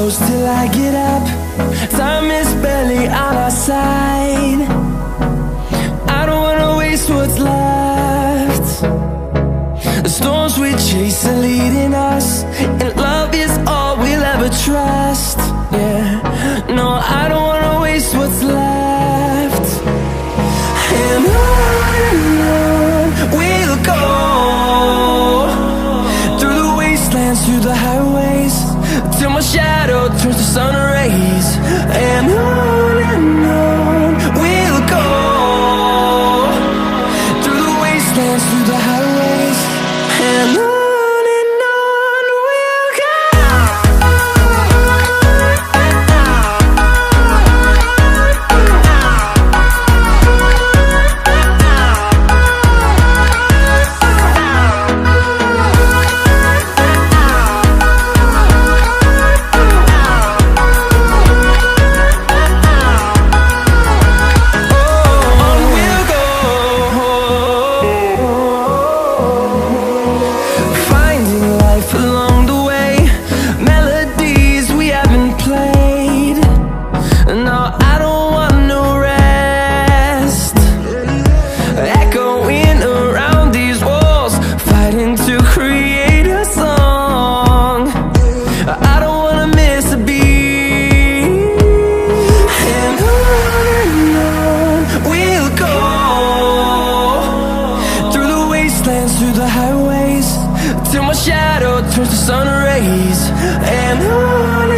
close till I get up. Time is barely on our side. I don't wanna waste what's left. The storms we chase are leading us, and love is all we'll ever trust. Yeah, no, I don't wanna waste what's left. And on we'll go, through the wastelands, through the highways, till my shadow turns to sun rays. And on we'll go, through the wastelands, through the highways, and on we'll go. Through the highways, till my shadow turns to sun rays. And on